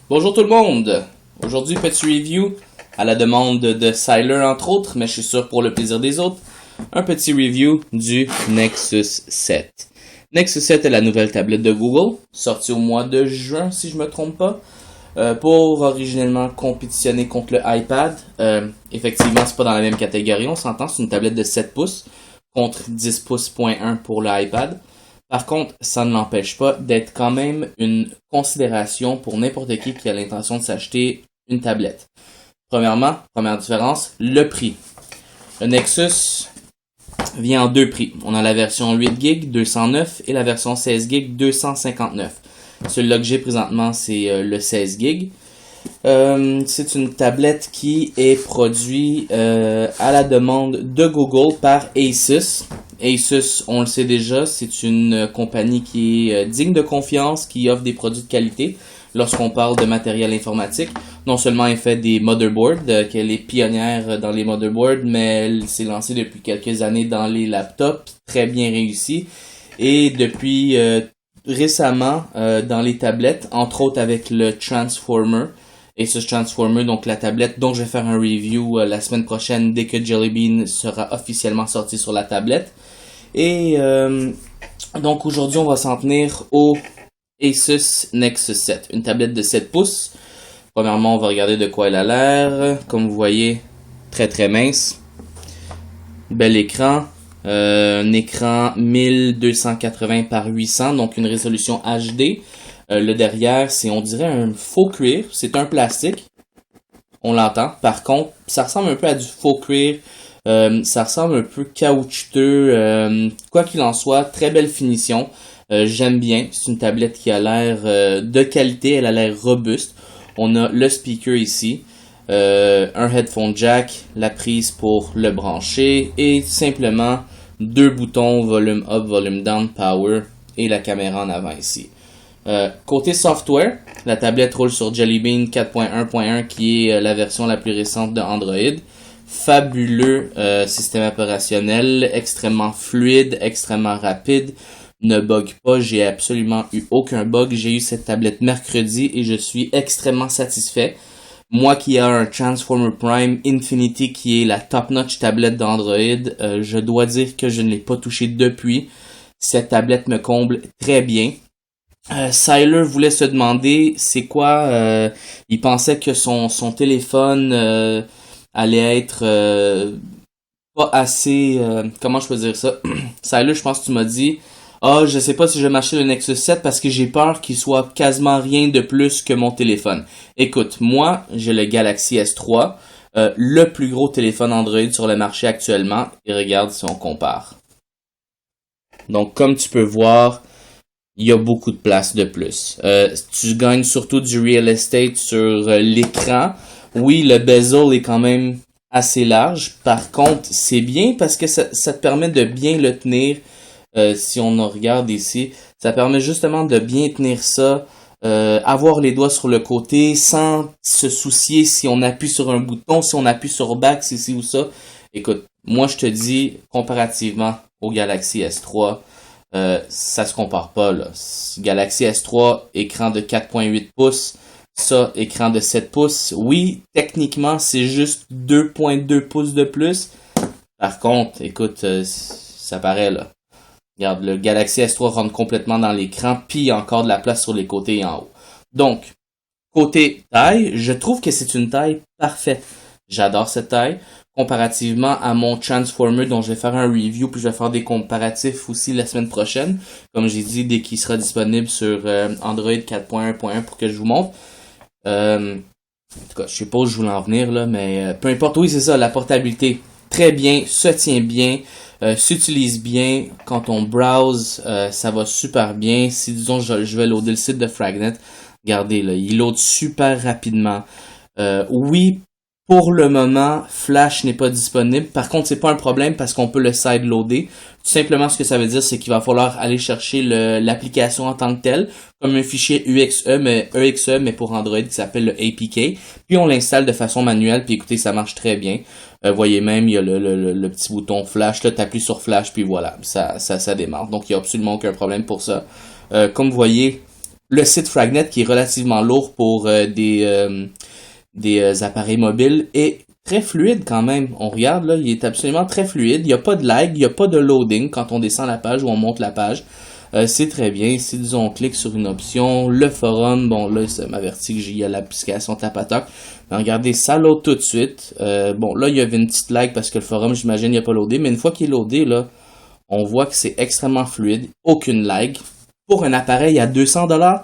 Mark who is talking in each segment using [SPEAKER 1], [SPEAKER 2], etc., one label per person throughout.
[SPEAKER 1] Bonjour tout le monde! Aujourd'hui, petit review à la demande de Siler entre autres, mais je suis sûr pour le plaisir des autres. Un petit review du Nexus 7. Nexus 7 est la nouvelle tablette de Google, sortie au mois de juin si je me trompe pas, pour originellement compétitionner contre le iPad. Effectivement, c'est pas dans la même catégorie, on s'entend, c'est une tablette de 7 pouces contre 10 pouces.1 pour le iPad. Par contre, ça ne l'empêche pas d'être quand même une considération pour n'importe qui a l'intention de s'acheter une tablette. Premièrement, première différence, le prix. Le Nexus vient en deux prix. On a la version 8GB 209 et la version 16GB 259. Celui-là que j'ai présentement, c'est le 16GB. C'est une tablette qui est produite à la demande de Google par Asus. Asus, on le sait déjà, c'est une compagnie qui est digne de confiance, qui offre des produits de qualité lorsqu'on parle de matériel informatique. Non seulement elle fait des motherboards, qu'elle est pionnière dans les motherboards, mais elle s'est lancée depuis quelques années dans les laptops, très bien réussi. Et depuis récemment dans les tablettes, entre autres avec le Transformer. Asus Transformer, donc la tablette dont je vais faire un review la semaine prochaine dès que Jelly Bean sera officiellement sorti sur la tablette. Et donc aujourd'hui on va s'en tenir au Asus Nexus 7, une tablette de 7 pouces. Premièrement on va regarder de quoi elle a l'air. Comme vous voyez, très très mince. Bel écran. Un écran 1280 par 800, donc une résolution HD. Le derrière, c'est, on dirait, un faux cuir. C'est un plastique. On l'entend. Par contre, ça ressemble un peu à du faux cuir. Ça ressemble un peu caoutchouteux. Quoi qu'il en soit, très belle finition. J'aime bien. C'est une tablette qui a l'air de qualité. Elle a l'air robuste. On a le speaker ici. Un headphone jack. La prise pour le brancher. Et simplement, deux boutons, volume up, volume down, power. Et la caméra en avant ici. Côté software, la tablette roule sur Jelly Bean 4.1.1 qui est la version la plus récente de Android. Fabuleux système opérationnel, extrêmement fluide, extrêmement rapide, ne bug pas, j'ai absolument eu aucun bug. J'ai eu cette tablette mercredi et je suis extrêmement satisfait. Moi qui ai un Transformer Prime Infinity qui est la top-notch tablette d'Android, je dois dire que je ne l'ai pas touché depuis. Cette tablette me comble très bien. Siler voulait se demander c'est quoi, il pensait que son téléphone allait être pas assez, comment je peux dire ça? Siler, je pense que tu m'as dit, je sais pas si je vais m'acheter le Nexus 7 parce que j'ai peur qu'il soit quasiment rien de plus que mon téléphone. Écoute, moi, j'ai le Galaxy S3, le plus gros téléphone Android sur le marché actuellement, et regarde si on compare. Donc, comme tu peux voir, il y a beaucoup de place de plus. Tu gagnes surtout du real estate sur l'écran. Oui, le bezel est quand même assez large. Par contre, c'est bien parce que ça te permet de bien le tenir. Si on en regarde ici, ça permet justement de bien tenir ça. Avoir les doigts sur le côté sans se soucier si on appuie sur un bouton, si on appuie sur back, ci ou ça. Écoute, moi je te dis, comparativement au Galaxy S3, ça se compare pas là. Galaxy S3, écran de 4.8 pouces, ça, écran de 7 pouces. Oui, techniquement, c'est juste 2.2 pouces de plus. Par contre, écoute, ça paraît là. Regarde, le Galaxy S3 rentre complètement dans l'écran, puis il y a encore de la place sur les côtés et en haut. Donc, côté taille, je trouve que c'est une taille parfaite. J'adore cette taille. Comparativement à mon Transformer dont je vais faire un review puis je vais faire des comparatifs aussi la semaine prochaine. Comme j'ai dit, dès qu'il sera disponible sur Android 4.1.1 pour que je vous montre. En tout cas, je sais pas où je voulais en venir là, mais peu importe. Oui, c'est ça, la portabilité. Très bien, se tient bien, s'utilise bien. Quand on browse, ça va super bien. Si disons je vais loader le site de Fragnet, regardez là, il load super rapidement. Oui, pour le moment, Flash n'est pas disponible. Par contre, c'est pas un problème parce qu'on peut le sideloader. Tout simplement, ce que ça veut dire, c'est qu'il va falloir aller chercher l'application en tant que telle, comme un fichier EXE, mais pour Android, qui s'appelle le APK. Puis on l'installe de façon manuelle, puis écoutez, ça marche très bien. Voyez même, il y a le petit bouton Flash, là, t'appuies sur Flash, puis voilà, ça démarre. Donc, il n'y a absolument aucun problème pour ça. Comme vous voyez, Le site Fragnet, qui est relativement lourd pour des appareils mobiles, est très fluide quand même. On regarde là, il est absolument très fluide. Il n'y a pas de lag, il n'y a pas de loading quand on descend la page ou on monte la page. C'est très bien. Si disons on clique sur une option, le forum, bon là ça m'avertit que j'ai l'application Tapatoc. Mais regardez, ça load tout de suite. Bon là il y avait une petite lag parce que le forum j'imagine il n'y a pas loadé, mais une fois qu'il est loadé là, on voit que c'est extrêmement fluide, aucune lag. Pour un appareil à 200$,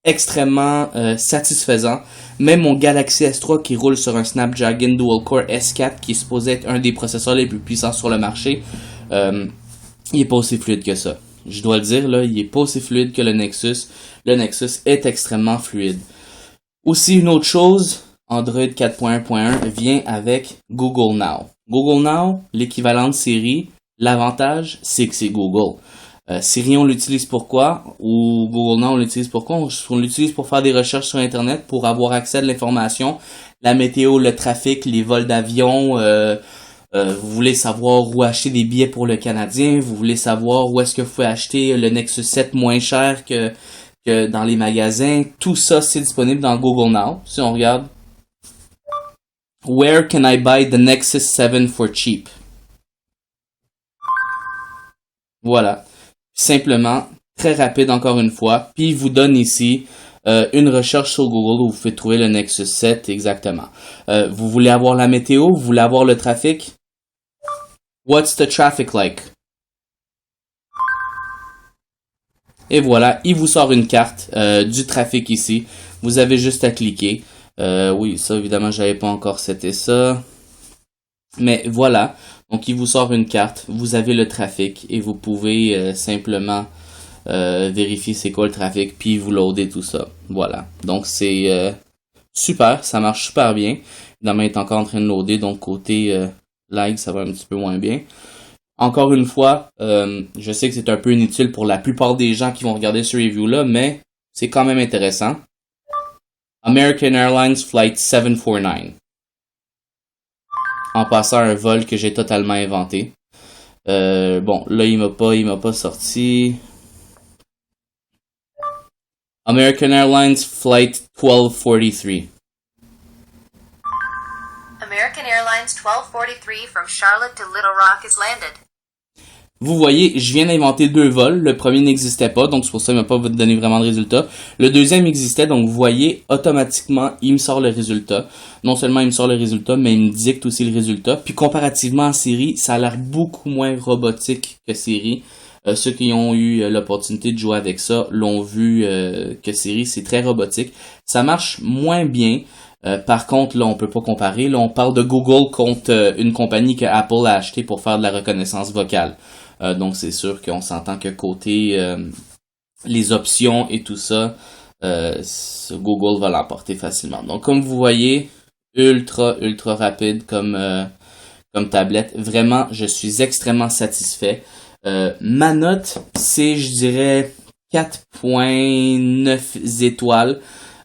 [SPEAKER 1] extrêmement satisfaisant. Même mon Galaxy S3 qui roule sur un Snapdragon Dual Core S4 qui est supposé être un des processeurs les plus puissants sur le marché, il est pas aussi fluide que ça. Je dois le dire, là, il est pas aussi fluide que le Nexus. Le Nexus est extrêmement fluide. Aussi, une autre chose, Android 4.1.1 vient avec Google Now. Google Now, l'équivalent de Siri, l'avantage, c'est que c'est Google. Siri, on l'utilise pour quoi? Ou Google Now, on l'utilise pour quoi? On l'utilise pour faire des recherches sur Internet, pour avoir accès à de l'information, la météo, le trafic, les vols d'avion, vous voulez savoir où acheter des billets pour le Canadien, vous voulez savoir où est-ce que vous pouvez acheter le Nexus 7 moins cher que dans les magasins. Tout ça, c'est disponible dans Google Now. Si on regarde, Where can I buy the Nexus 7 for cheap? Voilà. Simplement, très rapide encore une fois. Puis il vous donne ici une recherche sur Google où vous pouvez trouver le Nexus 7 exactement. Vous voulez avoir la météo? Vous voulez avoir le trafic? What's the traffic like? Et voilà, il vous sort une carte du trafic ici. Vous avez juste à cliquer. Oui, ça évidemment, j'avais pas encore seté ça. Mais voilà, donc il vous sort une carte. Vous avez le trafic et vous pouvez simplement vérifier c'est quoi le trafic puis vous loader tout ça. Voilà, donc c'est super, ça marche super bien. Évidemment, il est encore en train de loader, donc côté lag, ça va un petit peu moins bien. Encore une fois, je sais que c'est un peu inutile pour la plupart des gens qui vont regarder ce review-là, mais c'est quand même intéressant. American Airlines Flight 749. En passant un vol que j'ai totalement inventé. Bon, là, il m'a pas sorti. American Airlines Flight 1243.
[SPEAKER 2] American Airlines 1243 from Charlotte to Little Rock has landed.
[SPEAKER 1] Vous voyez, je viens d'inventer 2 vols. Le premier n'existait pas, donc c'est pour ça qu'il m'a pas donné vraiment de résultat. Le deuxième existait, donc vous voyez, automatiquement, il me sort le résultat. Non seulement il me sort le résultat, mais il me dicte aussi le résultat. Puis comparativement à Siri, ça a l'air beaucoup moins robotique que Siri. Ceux qui ont eu l'opportunité de jouer avec ça l'ont vu que Siri, c'est très robotique. Ça marche moins bien. Par contre, là, on peut pas comparer. Là, on parle de Google contre une compagnie que Apple a acheté pour faire de la reconnaissance vocale. Donc, c'est sûr qu'on s'entend que côté les options et tout ça, Google va l'emporter facilement. Donc, comme vous voyez, ultra rapide comme tablette. Vraiment, je suis extrêmement satisfait. Ma note, c'est, je dirais, 4.9 étoiles.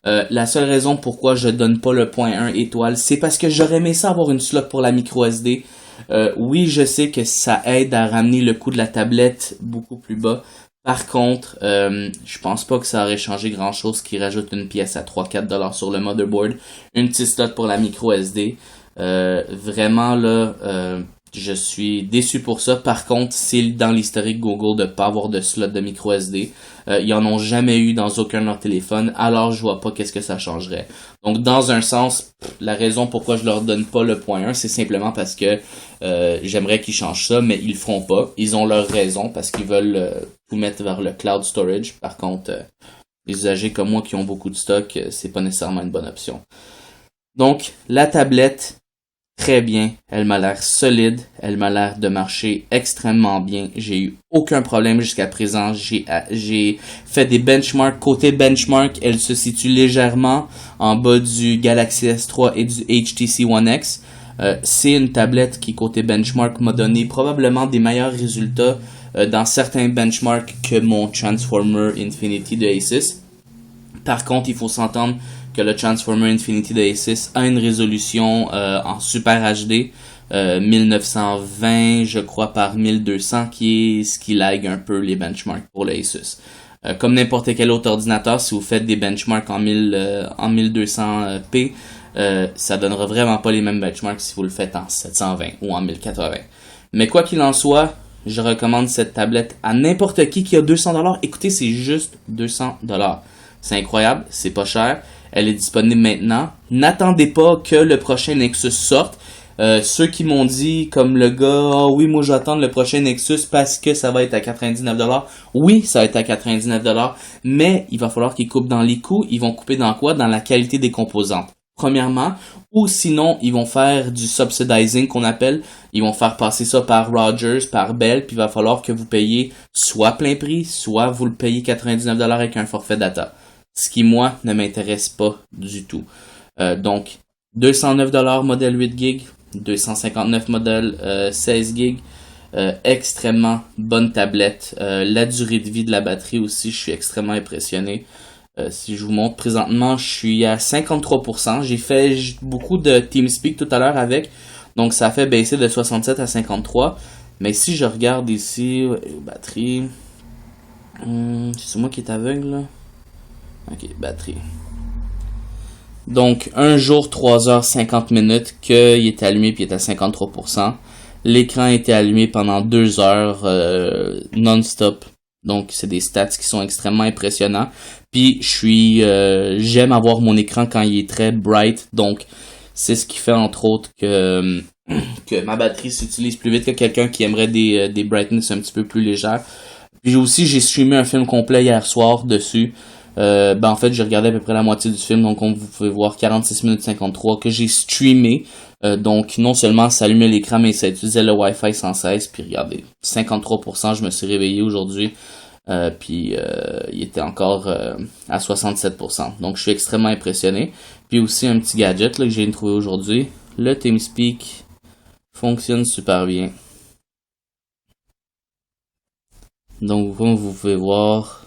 [SPEAKER 1] La seule raison pourquoi je donne pas le 0.1 étoile, c'est parce que j'aurais aimé ça avoir une slot pour la micro SD. Oui, je sais que ça aide à ramener le coût de la tablette beaucoup plus bas. Par contre, je pense pas que ça aurait changé grand chose qui rajoute une pièce à 3-4$ sur le motherboard. Une petite slot pour la micro SD. Vraiment là, je suis déçu pour ça. Par contre, c'est dans l'historique Google de pas avoir de slot de micro SD. Ils en ont jamais eu dans aucun de leurs téléphones. Alors, je vois pas qu'est-ce que ça changerait. Donc, dans un sens, la raison pourquoi je leur donne pas le 0.1, c'est simplement parce que j'aimerais qu'ils changent ça, mais ils le feront pas. Ils ont leur raison parce qu'ils veulent tout mettre vers le cloud storage. Par contre, les usagers comme moi qui ont beaucoup de stock, c'est pas nécessairement une bonne option. Donc, la tablette, très bien, elle m'a l'air solide, elle m'a l'air de marcher extrêmement bien. J'ai eu aucun problème jusqu'à présent. J'ai fait des benchmarks. Côté benchmark, elle se situe légèrement en bas du Galaxy S3 et du HTC One X. C'est une tablette qui, côté benchmark, m'a donné probablement des meilleurs résultats dans certains benchmarks que mon Transformer Infinity de Asus. Par contre, il faut s'entendre que le Transformer Infinity de Asus a une résolution en Super HD 1920 je crois par 1200 qui est ce qui lag un peu les benchmarks pour le Asus. Comme n'importe quel autre ordinateur, si vous faites des benchmarks en 1200p, ça donnera vraiment pas les mêmes benchmarks si vous le faites en 720 ou en 1080. Mais quoi qu'il en soit, je recommande cette tablette à n'importe qui a $200. Écoutez, c'est juste $200. C'est incroyable, c'est pas cher. Elle est disponible maintenant. N'attendez pas que le prochain Nexus sorte. Ceux qui m'ont dit, comme le gars, oh oui, moi j'attends le prochain Nexus parce que ça va être à $99. Oui, ça va être à $99, mais il va falloir qu'ils coupent dans les coûts. Ils vont couper dans quoi? Dans la qualité des composantes. Premièrement, ou sinon, ils vont faire du subsidizing qu'on appelle. Ils vont faire passer ça par Rogers, par Bell, puis il va falloir que vous payiez soit plein prix, soit vous le payez $99 avec un forfait data. Ce qui, moi, ne m'intéresse pas du tout. Donc, $209 modèle 8 GB, 259 modèle 16 GB, extrêmement bonne tablette. La durée de vie de la batterie aussi, je suis extrêmement impressionné. Si je vous montre présentement, je suis à 53%. J'ai fait beaucoup de TeamSpeak tout à l'heure avec, donc ça a fait baisser de 67 à 53. Mais si je regarde ici, batterie, c'est moi qui est aveugle là. Ok, batterie. Donc, un jour, 3h50 qu'il est allumé puis il est à 53%. L'écran était allumé pendant 2 heures non-stop. Donc, c'est des stats qui sont extrêmement impressionnants. Puis, j'aime avoir mon écran quand il est très bright. Donc, c'est ce qui fait, entre autres, que ma batterie s'utilise plus vite que quelqu'un qui aimerait des brightness un petit peu plus légères. Puis aussi, j'ai streamé un film complet hier soir dessus. En fait, j'ai regardé à peu près la moitié du film, donc vous pouvez voir 46 minutes 53 que j'ai streamé. Donc, non seulement ça allumait l'écran, mais ça utilisait le Wi-Fi sans cesse. Puis regardez, 53%, je me suis réveillé aujourd'hui. Puis il était encore à 67%. Donc, je suis extrêmement impressionné. Puis aussi, un petit gadget là, que j'ai trouvé aujourd'hui. Le TeamSpeak fonctionne super bien. Donc, comme vous pouvez voir...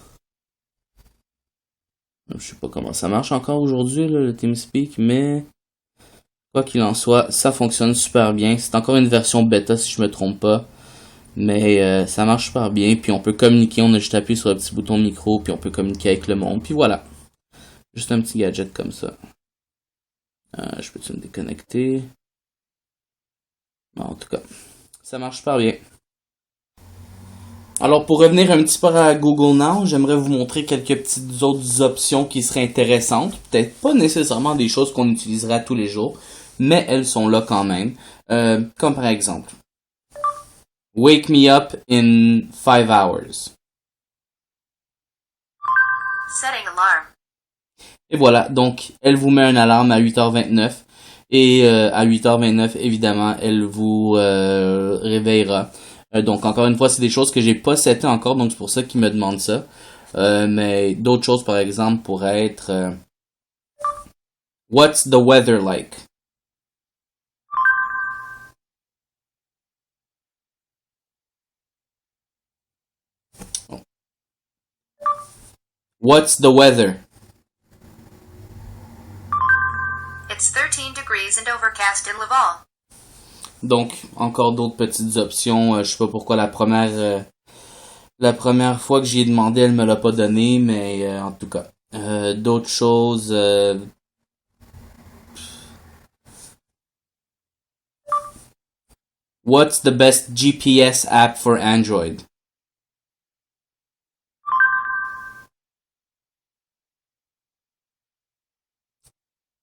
[SPEAKER 1] Je sais pas comment ça marche encore aujourd'hui, là, le TeamSpeak, mais quoi qu'il en soit, ça fonctionne super bien. C'est encore une version bêta si je me trompe pas, mais ça marche super bien. Puis on peut communiquer, on a juste appuyé sur le petit bouton micro, puis on peut communiquer avec le monde. Puis voilà, juste un petit gadget comme ça. Je peux-tu me déconnecter? Bon, en tout cas, ça marche super bien. Alors, pour revenir un petit peu à Google Now, j'aimerais vous montrer quelques petites autres options qui seraient intéressantes. Peut-être pas nécessairement des choses qu'on utilisera tous les jours, mais elles sont là quand même. Comme par exemple, Wake me up in 5 hours.
[SPEAKER 2] Setting alarm.
[SPEAKER 1] Et voilà, donc elle vous met un alarme à 8h29. Et à 8h29, évidemment, elle vous réveillera. Donc, encore une fois, c'est des choses que j'ai pas setées encore, donc c'est pour ça qu'ils me demandent ça. Mais d'autres choses, par exemple, pourraient être What's the weather like? What's the weather?
[SPEAKER 2] It's 13 degrees and overcast in Laval.
[SPEAKER 1] Donc, encore d'autres petites options. Je sais pas pourquoi la première fois que j'y ai demandé, elle me l'a pas donné, mais en tout cas. D'autres choses. What's the best GPS app for Android?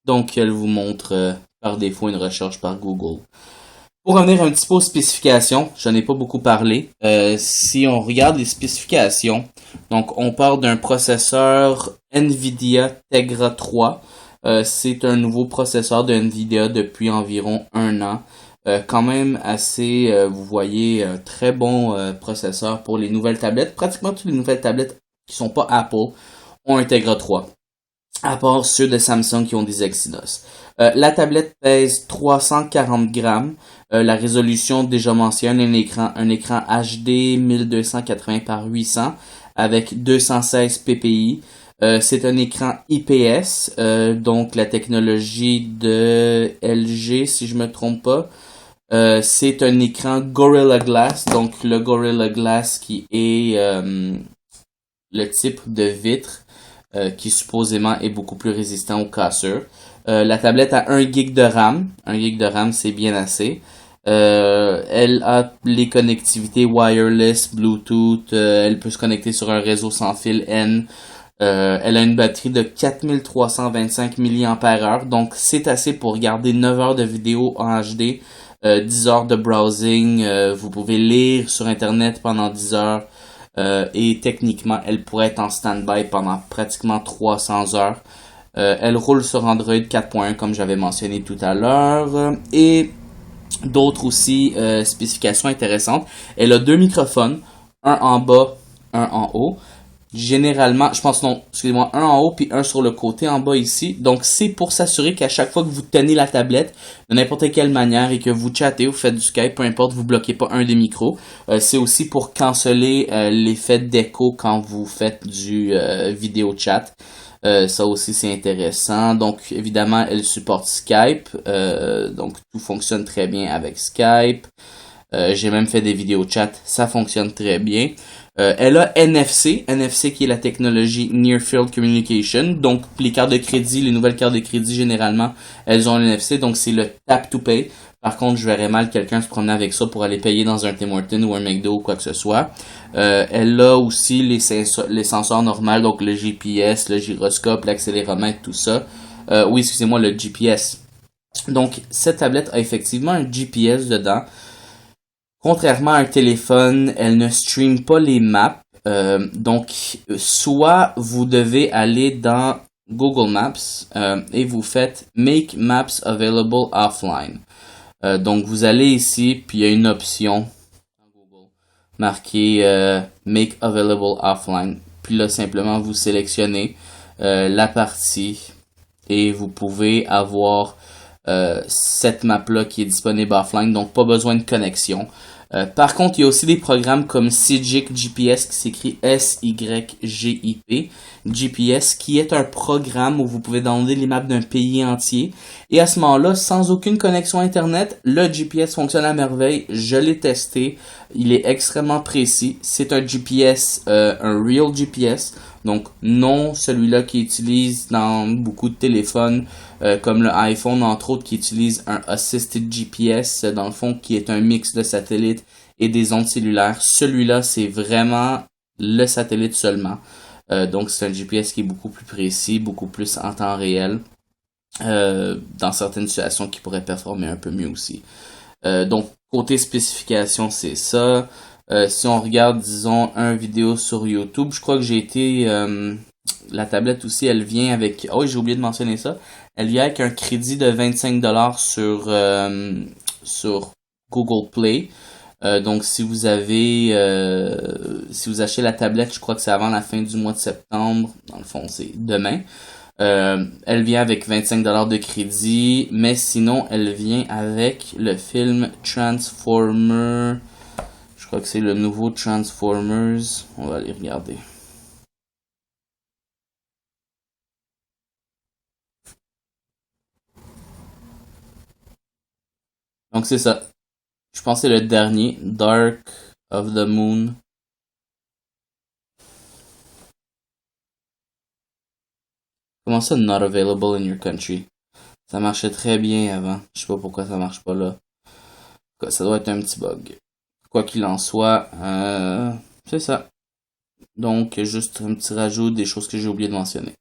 [SPEAKER 1] Donc, elle vous montre par défaut une recherche par Google. Pour revenir un petit peu aux spécifications, je n'en ai pas beaucoup parlé. Si on regarde les spécifications, donc on parle d'un processeur NVIDIA Tegra 3. C'est un nouveau processeur de NVIDIA depuis environ 1 an. Quand même assez, vous voyez, un très bon processeur pour les nouvelles tablettes. Pratiquement toutes les nouvelles tablettes qui sont pas Apple ont un Tegra 3. À part ceux de Samsung qui ont des Exynos. La tablette pèse 340 grammes. La résolution déjà mentionnée, un écran HD 1280 par 800 avec 216 ppi. C'est un écran IPS, donc la technologie de LG si je me trompe pas. C'est un écran Gorilla Glass, donc le Gorilla Glass qui est le type de vitre qui supposément est beaucoup plus résistant aux cassures. La tablette a 1 GB de RAM. 1 GB de RAM, c'est bien assez. Elle a les connectivités wireless, Bluetooth. Elle peut se connecter sur un réseau sans fil N. Elle a une batterie de 4325 mAh. Donc, c'est assez pour regarder 9 heures de vidéo en HD. 10 heures de browsing. Vous pouvez lire sur Internet pendant 10 heures. Et techniquement, elle pourrait être en stand-by pendant pratiquement 300 heures. Elle roule sur Android 4.1 comme j'avais mentionné tout à l'heure. Et d'autres aussi spécifications intéressantes. Elle a 2 microphones, un en bas, un en haut. Généralement, je pense non, excusez-moi, un en haut puis un sur le côté en bas ici. Donc c'est pour s'assurer qu'à chaque fois que vous tenez la tablette de n'importe quelle manière et que vous chattez ou faites du Skype, peu importe, vous bloquez pas un des micros. C'est aussi pour canceller l'effet d'écho quand vous faites du vidéo chat. Ça aussi c'est intéressant. Donc évidemment elle supporte Skype. Donc tout fonctionne très bien avec Skype. J'ai même fait des vidéos chat, ça fonctionne très bien. Elle a NFC qui est la technologie Near Field Communication. Donc les cartes de crédit, les nouvelles cartes de crédit généralement, elles ont NFC, donc c'est le tap to pay. Par contre, je verrais mal quelqu'un se promener avec ça pour aller payer dans un Tim Hortons ou un McDo ou quoi que ce soit. Elle a aussi les sensors normaux, donc le GPS, le gyroscope, l'accéléromètre, tout ça. Oui, excusez-moi, le GPS. Donc cette tablette a effectivement un GPS dedans. Contrairement à un téléphone, elle ne stream pas les maps. Donc, soit vous devez aller dans Google Maps et vous faites Make Maps Available Offline. Donc, vous allez ici, puis il y a une option dans Google marquée Make Available Offline. Puis là, simplement, vous sélectionnez la partie et vous pouvez avoir cette map-là qui est disponible offline. Donc, pas besoin de connexion. Par contre, il y a aussi des programmes comme Sygic GPS qui s'écrit SYGIP GPS qui est un programme où vous pouvez downloader les maps d'un pays entier. Et à ce moment-là, sans aucune connexion Internet, le GPS fonctionne à merveille. Je l'ai testé. Il est extrêmement précis. C'est un GPS, un real GPS. Donc, non celui-là qui utilise dans beaucoup de téléphones, comme le iPhone, entre autres, qui utilise un Assisted GPS, dans le fond, qui est un mix de satellites et des ondes cellulaires. Celui-là, c'est vraiment le satellite seulement. Donc, c'est un GPS qui est beaucoup plus précis, beaucoup plus en temps réel, dans certaines situations qui pourraient performer un peu mieux aussi. Donc, côté spécification, c'est ça. Si on regarde, disons, un vidéo sur YouTube, je crois que j'ai été... la tablette aussi, elle vient avec... Oh, j'ai oublié de mentionner ça. Elle vient avec un crédit de 25$ sur Google Play. Donc, si vous achetez la tablette, je crois que c'est avant la fin du mois de septembre. Dans le fond, c'est demain. Elle vient avec 25$ de crédit. Mais sinon, elle vient avec le film Transformers... Je crois que c'est le nouveau Transformers. On va aller regarder. Donc c'est ça. Je pense que c'est le dernier. Dark of the Moon. Comment ça, not available in your country? Ça marchait très bien avant. Je sais pas pourquoi ça marche pas là. Ça doit être un petit bug. Quoi qu'il en soit, c'est ça. Donc, juste un petit rajout des choses que j'ai oublié de mentionner.